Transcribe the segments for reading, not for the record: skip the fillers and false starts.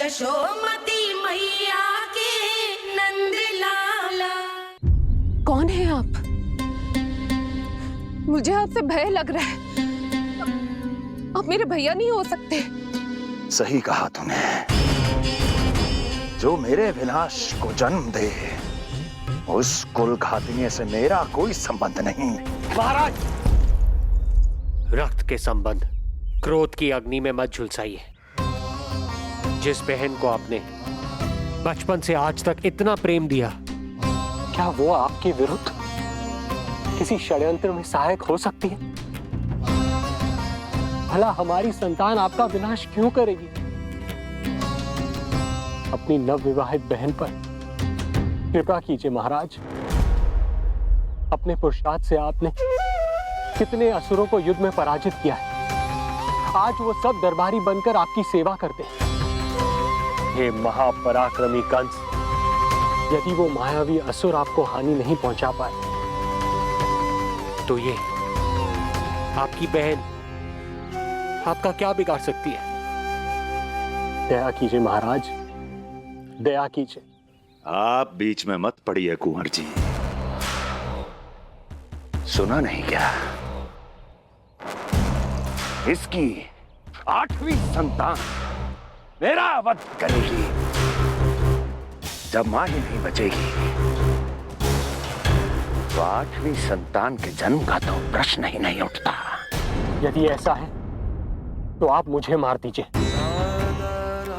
यशोमती मैया के नंद लाला। कौन है आप? मुझे आपसे भय लग रहा है। आप मेरे भैया नहीं हो सकते। सही कहा तूने। जो मेरे विनाश को जन्म दे, उस कुल घातिनी से मेरा कोई संबंध नहीं। महाराज, रक्त के संबंध क्रोध की अग्नि में मत झुलसाइए। जिस बहन को आपने बचपन से आज तक इतना प्रेम दिया, क्या वो आपके विरुद्ध किसी षड्यंत्र में सहायक हो सकती है? भला हमारी संतान आपका विनाश क्यों करेगी? अपनी नवविवाहित बहन पर कृपा कीजिए महाराज। अपने पुरुषार्थ से आपने कितने असुरों को युद्ध में पराजित किया है। आज वो सब दरबारी बनकर आपकी सेवा करते हैं। ये महापराक्रमी कंस, यदि वो मायावी असुर आपको हानि नहीं पहुंचा पाए, तो ये आपकी बहन आपका क्या बिगाड़ सकती है? दया कीजिए महाराज, दया कीजिए। आप बीच में मत पड़िए कुंवर जी। सुना नहीं क्या? इसकी 8वीं संतान मेरा वध करेगी। जब मां ही नहीं बचेगी, तो 8वीं संतान के जन्म का तो प्रश्न ही नहीं उठता। यदि ऐसा है तो आप मुझे मार दीजिए।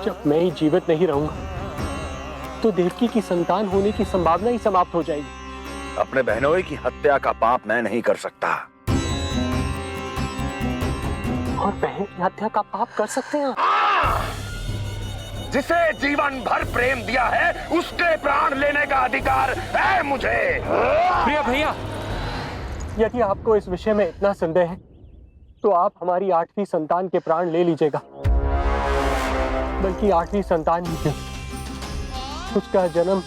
जब मैं ही जीवित नहीं रहूंगा, तो देवकी की संतान होने की संभावना ही समाप्त हो जाएगी। अपने बहनोई की हत्या का पाप मैं नहीं कर सकता। और बहन की हत्या का पाप कर सकते हैं? जिसे जीवन भर प्रेम दिया है, उसके प्राण लेने का अधिकार है मुझे। प्रिय भैया, यदि आपको इस विषय में इतना संदेह है, तो आप हमारी 8वीं संतान के प्राण ले लीजिएगा। बल्कि 8वीं संतान ही क्यों, उसका जन्म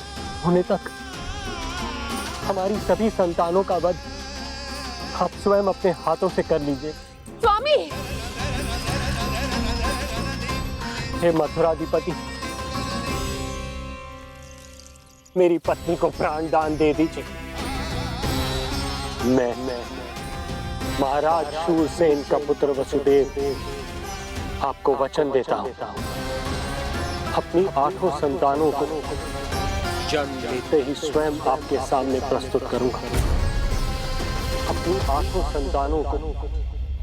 होने तक हमारी सभी संतानों का वध आप स्वयं अपने हाथों से कर लीजिए। स्वामी! हे मथुराधिपति, मेरी पत्नी को प्राण दान दे दीजिए। मैं महाराज शूरसेन का पुत्र वसुदेव आपको वचन देता हूं, अपनी 8 संतानों को जन्म लेते ही स्वयं आपके सामने प्रस्तुत करूंगा। अपनी 8 संतानों को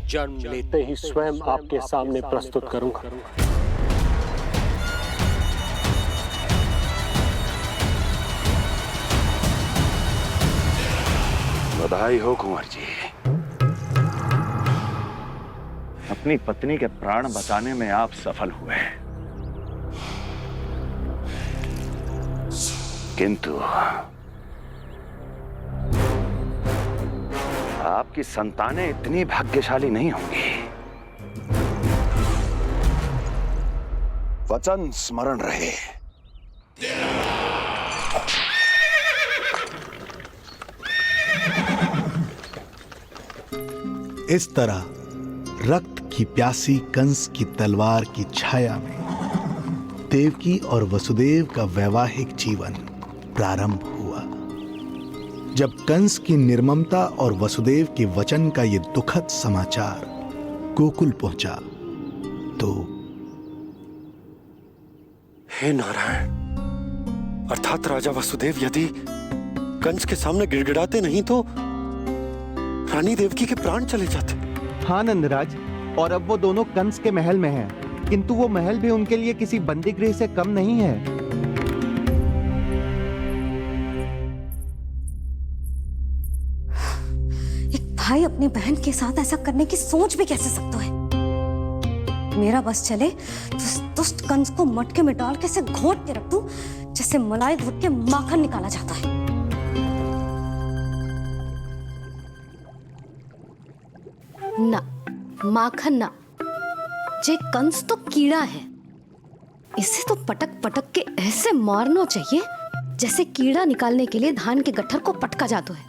जन्म लेते ही स्वयं आपके सामने प्रस्तुत करूंगा। बधाई हो कुंवर जी। अपनी पत्नी के प्राण बचाने में आप सफल हुए, किंतु आपकी संतानें इतनी भाग्यशाली नहीं होंगी। वचन स्मरण रहे। इस तरह रक्त की प्यासी कंस की तलवार की छाया में देवकी और वसुदेव का वैवाहिक जीवन प्रारंभ हुआ। जब कंस की निर्ममता और वसुदेव के वचन का ये दुखद समाचार गोकुल पहुंचा, तो हे नारायण, अर्थात राजा वसुदेव यदि कंस के सामने गिड़गिड़ाते नहीं तो रानी देवकी के प्राण चले जाते। हाँ नंदराज, और अब वो दोनों कंस के महल में हैं, किंतु वो महल भी उनके लिए किसी बंदीगृह से कम नहीं है। एक भाई अपनी बहन के साथ ऐसा करने की सोच भी कैसे सकता है? मेरा बस चले तो उस दुष्ट कंस को मटके में डाल के घोट के रख दूं, जैसे मलाई घोट के माखन निकाला जाता है। ना, माखन ना, जे कंस तो कीड़ा है। इसे तो पटक पटक के ऐसे मारना चाहिए जैसे कीड़ा निकालने के लिए धान के गट्ठर को पटका जाता है।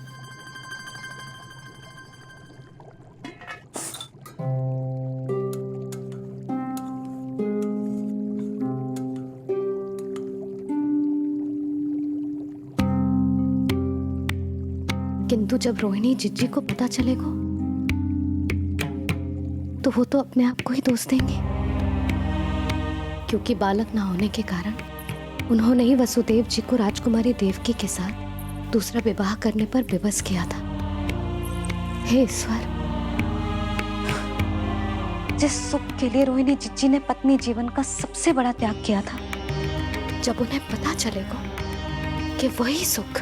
किंतु जब रोहिणी जिज्जी को पता चलेगा तो वो तो अपने आप को ही दोष देंगे, क्योंकि बालक ना होने के कारण उन्होंने ही वसुदेव जी को राजकुमारी देवकी के साथ दूसरा विवाह करने पर विवश किया था। हे ईश्वर, जिस सुख के लिए रोहिणी जिज्जी ने पत्नी जीवन का सबसे बड़ा त्याग किया था, जब उन्हें पता चलेगा कि वही सुख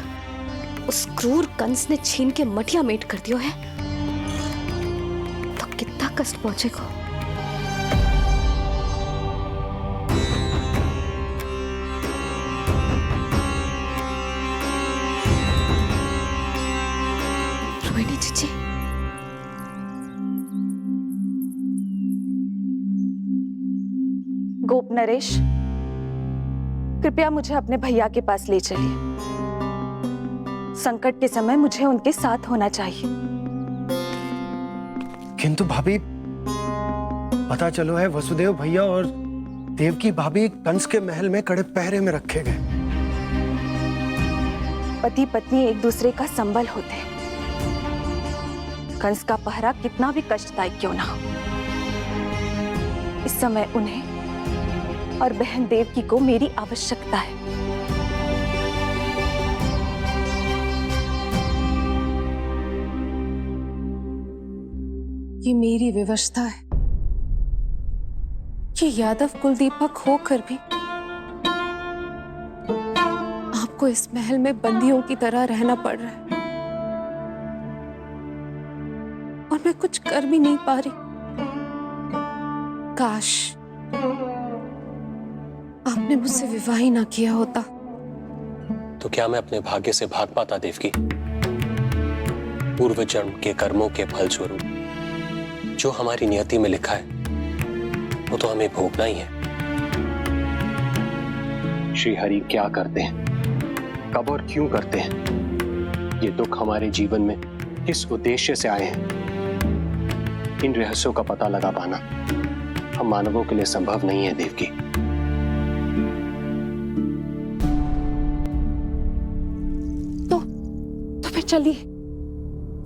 उस क्रूर कंस ने छीन के मटिया मेट कर दिया है, तो कितना कष्ट पहुंचेगा। रोहिणी जीजी, गोप नरेश, कृपया मुझे अपने भैया के पास ले चलिए। संकट के समय मुझे उनके साथ होना चाहिए। किंतु भाभी, पता चलो है वसुदेव भैया और देवकी भाभी कंस के महल में कड़े पहरे में रखे गए। पति पत्नी एक दूसरे का संबल होते हैं। कंस का पहरा कितना भी कष्टदायक क्यों ना हो, इस समय उन्हें और बहन देवकी को मेरी आवश्यकता है। ये मेरी विवशता है कि यादव कुलदीपक होकर भी आपको इस महल में बंदियों की तरह रहना पड़ रहा है, और मैं कुछ कर भी नहीं पा रही। काश आपने मुझसे विवाह ही ना किया होता। तो क्या मैं अपने भाग्य से भाग पाता देवकी? पूर्व जन्म के कर्मों के फल स्वरूप जो हमारी नियति में लिखा है वो तो हमें भोगना ही है। श्री हरि क्या करते हैं, कब और क्यों करते हैं, ये दुख हमारे जीवन में किस उद्देश्य से आए हैं, इन रहस्यों का पता लगा पाना हम मानवों के लिए संभव नहीं है देवकी। तो फिर चलिए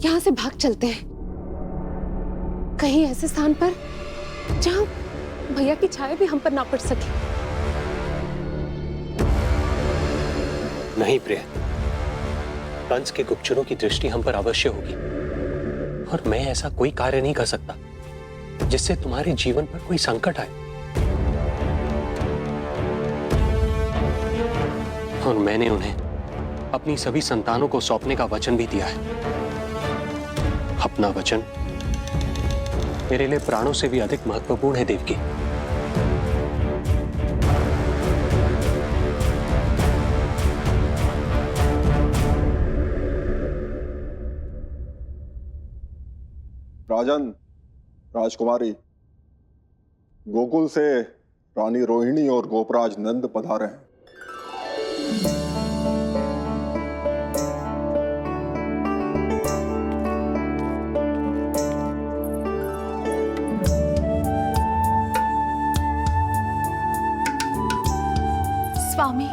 यहां से भाग चलते हैं, कहीं ऐसे स्थान पर जहां भैया की छाया भी हम पर ना पड़ सके। नहीं प्रिय, कंस के गुप्तचरों की दृष्टि हम पर अवश्य होगी, और मैं ऐसा कोई कार्य नहीं कर सकता जिससे तुम्हारे जीवन पर कोई संकट आए। और मैंने उन्हें अपनी सभी संतानों को सौंपने का वचन भी दिया है। अपना वचन मेरे लिए प्राणों से भी अधिक महत्वपूर्ण है देवकी। राजन, राजकुमारी, गोकुल से रानी रोहिणी और गोपराज नंद पधारे हैं। स्वामी,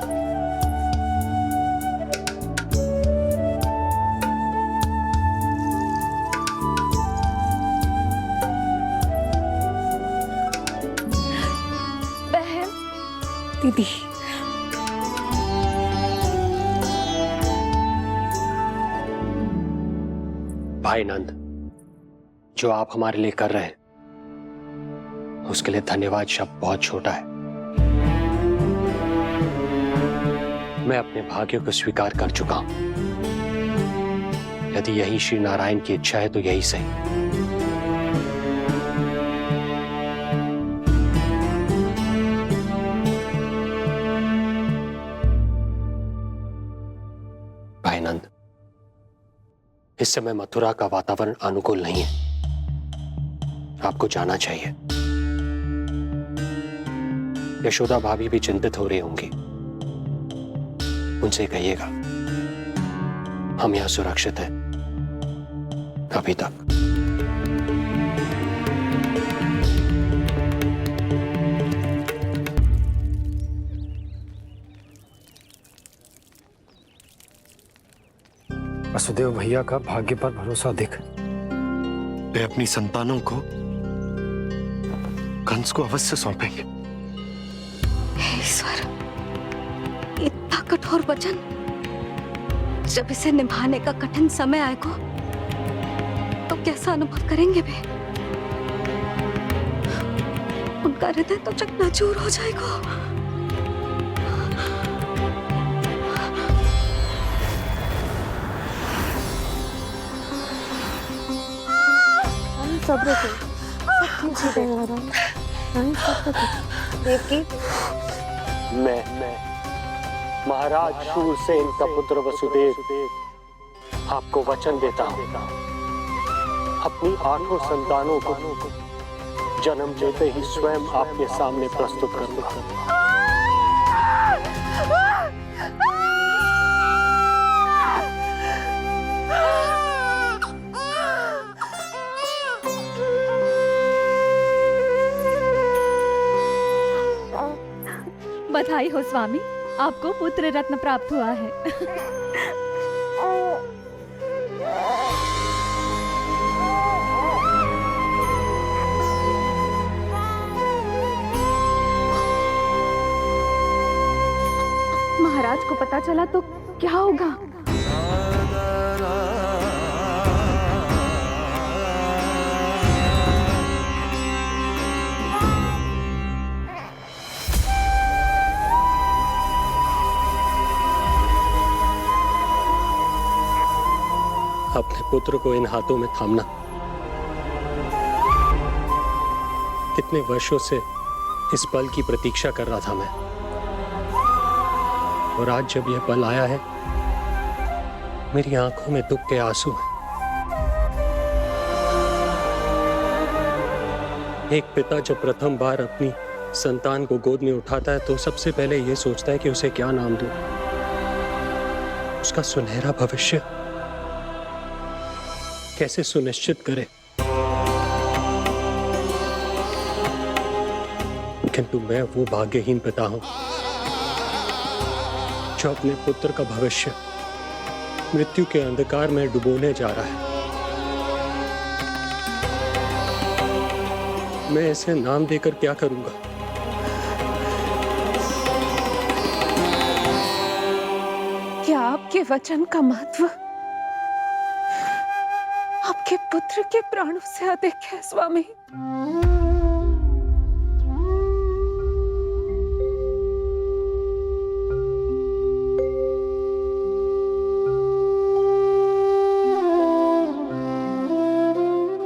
बहन, दीदी, भाई नंद, जो आप हमारे लिए कर रहे हैं उसके लिए धन्यवाद शब्द बहुत छोटा है। मैं अपने भाग्य को स्वीकार कर चुका हूं। यदि यही श्री नारायण की इच्छा है तो यही सही। भाई नंद, इस समय मथुरा का वातावरण अनुकूल नहीं है, आपको जाना चाहिए। यशोदा भाभी भी चिंतित हो रही होंगी, उनसे कहिएगा हम यहां सुरक्षित हैं अभी तक। वसुदेव भैया का भाग्य पर भरोसा दिख, वे अपनी संतानों को कंस को अवश्य सौंपेंगे। हे ईश्वर, इतना कठोर वचन, जब इसे निभाने का कठिन समय आएगा तो कैसा अनुभव करेंगे वे? उनका हृदय तो चकनाचूर हो जाएगा। सब्र से सब ठीक हो जाएगा। देवकी, मैं महाराज शूरसेन का पुत्र वसुदेव आपको वचन देता हूँ, अपनी 8 संतानों को जन्म देते ही स्वयं आपके सामने प्रस्तुत करूंगा। बधाई हो स्वामी, आपको पुत्र रत्न प्राप्त हुआ है। महाराज को पता चला तो क्या होगा? अपने पुत्र को इन हाथों में थामना। कितने वर्षों से इस पल की प्रतीक्षा कर रहा था मैं, और आज जब यह पल आया है, मेरी आंखों में दुख के आंसू हैं। एक पिता जब प्रथम बार अपनी संतान को गोद में उठाता है तो सबसे पहले यह सोचता है कि उसे क्या नाम दूं, उसका सुनहरा भविष्य कैसे सुनिश्चित करे। किंतु मैं वो भाग्यहीन पिता हूं जो अपने पुत्र का भविष्य मृत्यु के अंधकार में डुबोने जा रहा है। मैं इसे नाम देकर क्या करूंगा? क्या आपके वचन का महत्व आपके पुत्र के प्राणों से अधिक है स्वामी?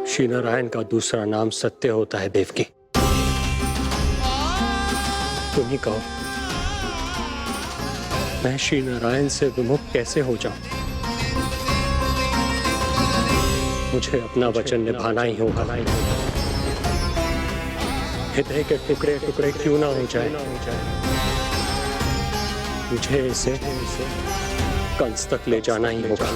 श्री नारायण का दूसरा नाम सत्य होता है देवकी। तुम ही कहो, मैं श्री नारायण से विमुख कैसे हो जाऊं? मुझे अपना वचन निभाना ही होगा। हृदय के टुकड़े टुकड़े क्यों ना हो जाए, मुझे इसे कंस तक ले जाना ही होगा।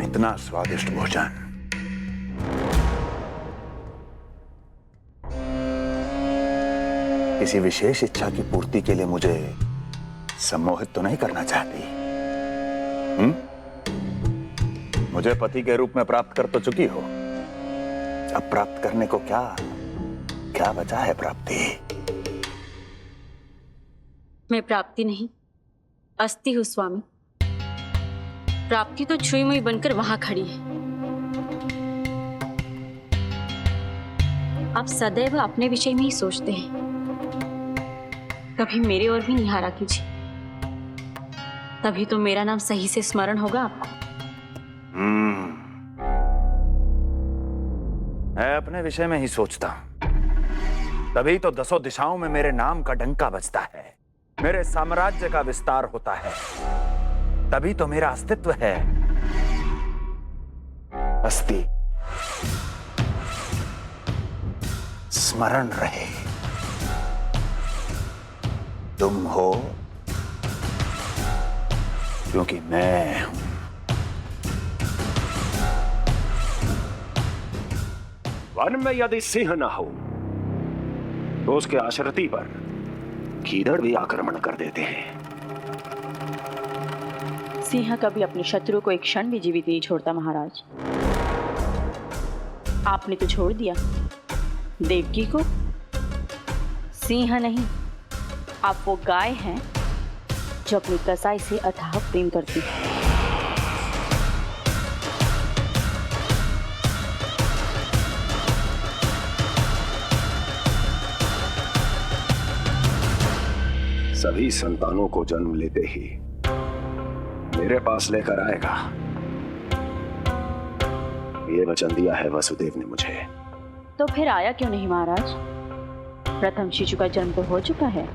इतना स्वादिष्ट भोजन किसी विशेष इच्छा की पूर्ति के लिए मुझे सम्मोहित तो नहीं करना चाहती? मुझे पति के रूप में प्राप्त कर तो चुकी हो, अब प्राप्त करने को क्या क्या बचा है प्राप्ति? मैं प्राप्ति नहीं, अस्थि हूं स्वामी। प्राप्ति तो छुई मुई बनकर वहां खड़ी है। आप सदैव अपने विषय में ही सोचते हैं, कभी मेरे और भी निहारा कीजिए, तभी तो मेरा नाम सही से स्मरण होगा आपको। मैं अपने विषय में ही सोचता हूं, तभी तो 10 दिशाओं में मेरे नाम का डंका बजता है, मेरे साम्राज्य का विस्तार होता है, तभी तो मेरा अस्तित्व है। अस्थि स्मरण रहे, तुम हो क्योंकि मैं हूं। वन में यदि सिंह न हो तो उसके आश्रिति पर गीदड़ भी आक्रमण कर देते हैं। सिंह कभी अपने शत्रु को एक क्षण भी जीवित नहीं छोड़ता महाराज। आपने तो छोड़ दिया देवकी को। सिंह नहीं, आप वो गाय हैं जो अपनी कसाई से अथाह प्रेम करती है। सभी संतानों को जन्म लेते ही मेरे पास लेकर आएगा, ये वचन दिया है वसुदेव ने मुझे। तो फिर आया क्यों नहीं महाराज? प्रथम शिशु का जन्म तो हो चुका है।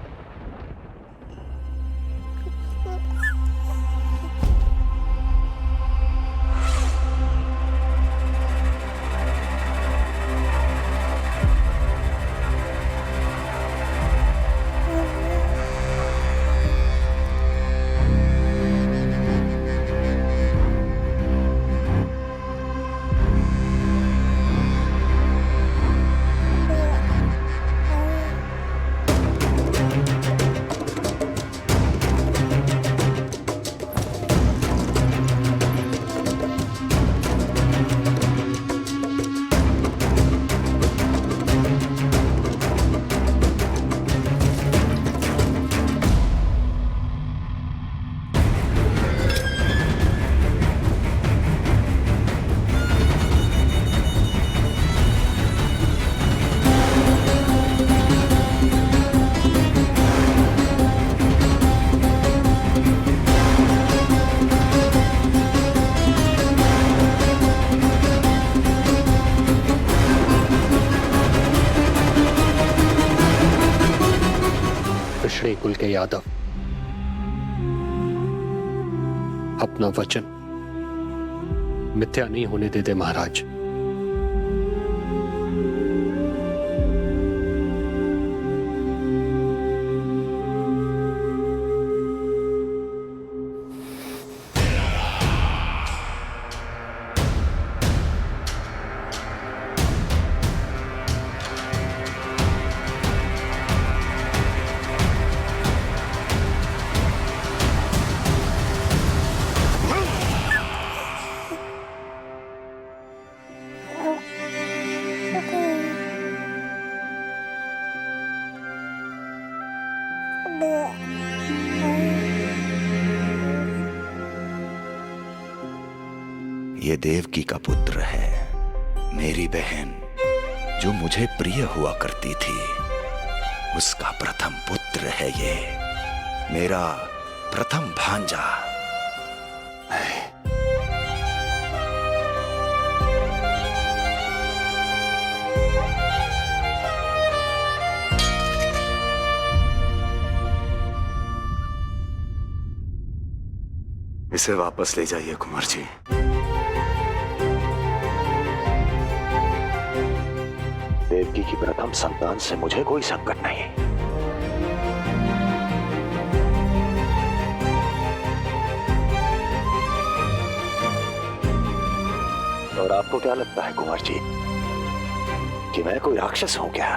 पिछड़े कुल के यादव अपना वचन मिथ्या नहीं होने देते महाराज। ये देवकी का पुत्र है, मेरी बहन जो मुझे प्रिय हुआ करती थी, उसका प्रथम पुत्र है ये, मेरा प्रथम भांजा। इसे वापस ले जाइए कुंवर जी। देवकी की प्रथम संतान से मुझे कोई संकट नहीं। और आपको क्या लगता है कुंवर जी कि मैं कोई राक्षस हूं क्या?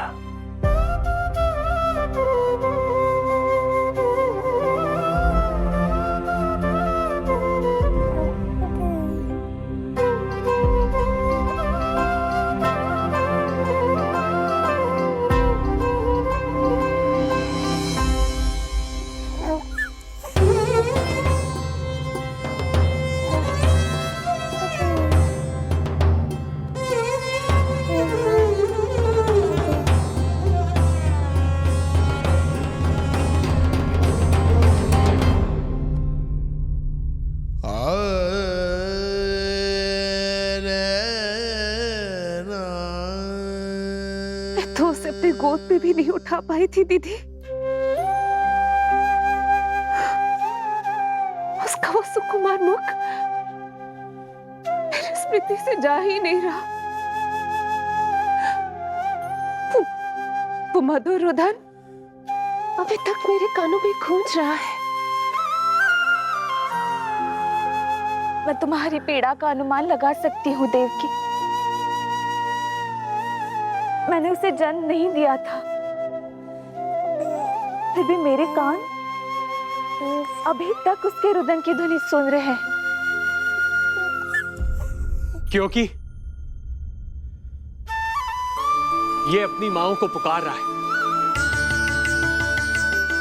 तो उसे अपनी गोद पे भी नहीं उठा पाई थी दीदी। उसका वो सुकुमार मुख मेरी स्मृति से जा ही नहीं रहा। वो वो मधुर रुदन अभी तक मेरे कानों में गूंज रहा है। मैं तुम्हारी पीड़ा का अनुमान लगा सकती हूँ देवकी। मैंने उसे जन्म नहीं दिया था, फिर भी मेरे कान अभी तक उसके रुदन की ध्वनि सुन रहे हैं। क्योंकि ये अपनी माओ को पुकार रहा है।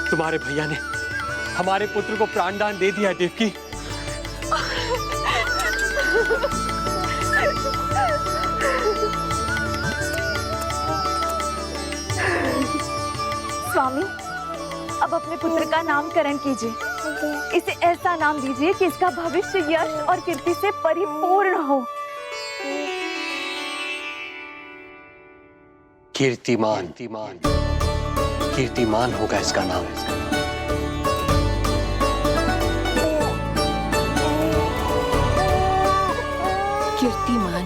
तुम्हारे भैया ने हमारे पुत्र को प्राणदान दे दिया देवकी। स्वामी, अब अपने पुत्र का नामकरण कीजिए। इसे ऐसा नाम दीजिए कि इसका भविष्य यश और कीर्ति से परिपूर्ण हो। कीर्तिमान कीर्तिमान होगा इसका नाम। कीर्तिमान।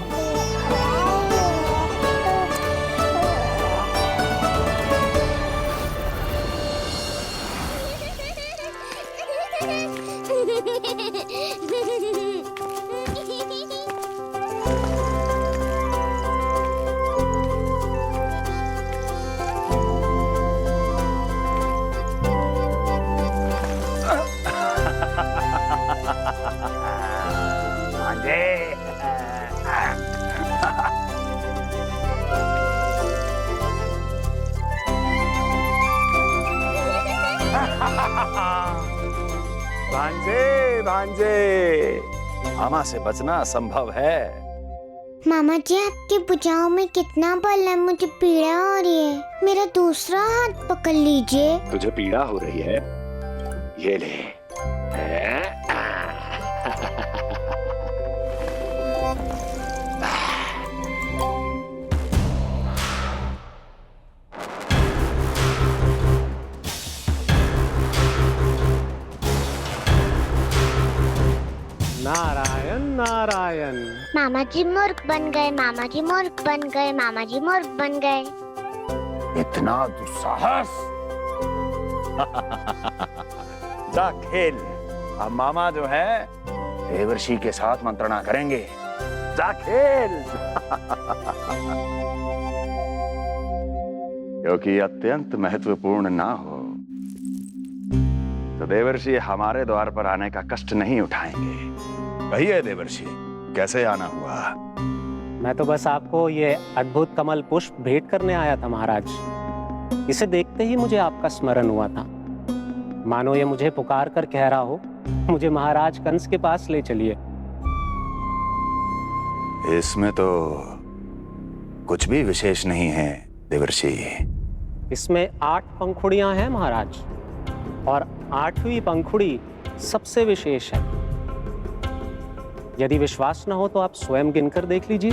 भांजे भांजे, मामा से बचना असंभव है। मामा जी, आपकी भुजाओं में कितना बल है, मुझे पीड़ा हो रही है। मेरा दूसरा हाथ पकड़ लीजिए। तुझे पीड़ा हो रही है? ये ले। नारायण नारायण। मामा जी मूर्ख बन गए, मामा जी मूर्ख बन गए, मामा जी मूर्ख बन गए। इतना दुस्साहस! जा खेल। अब मामा जो है देवर्षि के साथ मंत्रणा करेंगे। जा खेल। क्योंकि अत्यंत महत्वपूर्ण ना हो तो देवर्षि हमारे द्वार पर आने का कष्ट नहीं उठाएंगे। कहिए देवर्षि, कैसे आना हुआ? मैं तो बस आपको ये अद्भुत कमल पुष्प भेंट करने आया था महाराज। इसे देखते ही मुझे आपका स्मरण हुआ था। मानो ये मुझे पुकार कर कह रहा हो, मुझे महाराज कंस के पास ले चलिए। इसमें तो कुछ भी विशेष नहीं है देवर्षि। इसमें 8 पंखुड़ियां हैं महाराज, और 8वीं पंखुड़ी सबसे विशेष है। यदि विश्वास न हो तो आप स्वयं गिनकर देख लीजिए।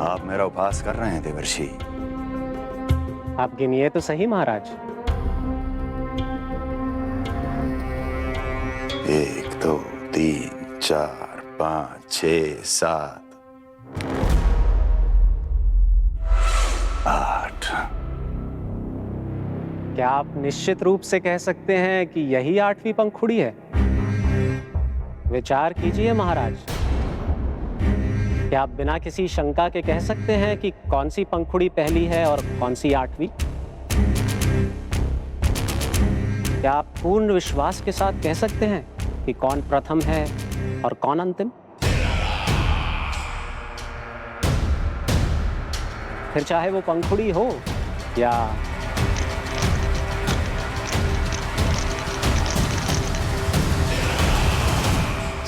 आप मेरा उपहास कर रहे हैं देवर्षि। आप गिनिए तो सही महाराज। 1 2 3 4 5 6 7 8। क्या आप निश्चित रूप से कह सकते हैं कि यही 8वीं पंखुड़ी है? विचार कीजिए महाराज। क्या आप बिना किसी शंका के कह सकते हैं कि कौन सी पंखुड़ी पहली है और कौन सी 8वीं? क्या आप पूर्ण विश्वास के साथ कह सकते हैं कि कौन प्रथम है और कौन अंतिम? फिर चाहे वो पंखुड़ी हो या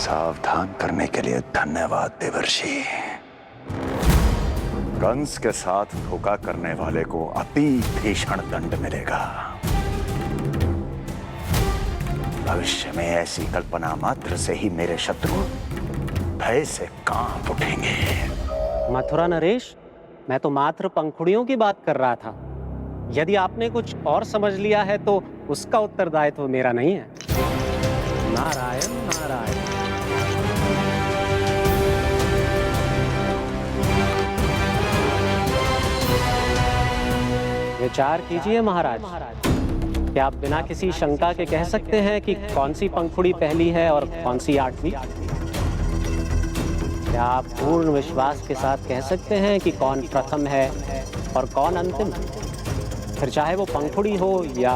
सावधान करने के लिए धन्यवाद देवर्षि। कंस के साथ धोखा करने वाले को अति भीषण दंड मिलेगा। भविष्य में ऐसी कल्पना मात्र से ही मेरे शत्रु भय से कांप उठेंगे। मथुरा नरेश, मैं तो मात्र पंखुड़ियों की बात कर रहा था। यदि आपने कुछ और समझ लिया है तो उसका उत्तरदायित्व मेरा नहीं है। नारायण नारायण। विचार कीजिए महाराज। क्या आप बिना किसी शंका के कह सकते हैं कि कौन सी पंखुड़ी पहली है और कौन सी 8वीं? क्या आप पूर्ण विश्वास के साथ कह सकते हैं कि कौन प्रथम है और कौन अंतिम? फिर चाहे वो पंखुड़ी हो या...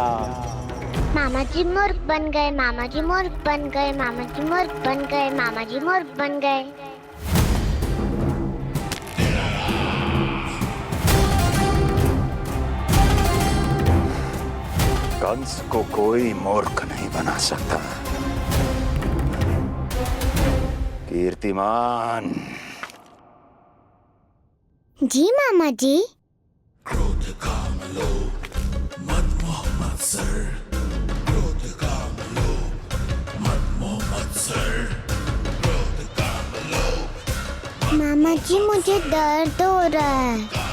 मामा जी मूर्ख बन गए, मामा जी मूर्ख बन गए, मामा जी मूर्ख बन गए, मामा जी मूर्ख बन गए। कंस को कोई मूर्ख नहीं बना सकता। कीर्तिमान। जी मामा जी। क्रोध काम लोभ मद मोह मत्सर, क्रोध काम लोभ मद मोह मत्सर, क्रोध काम लोभ। मामा जी मुझे दर्द हो रहा है।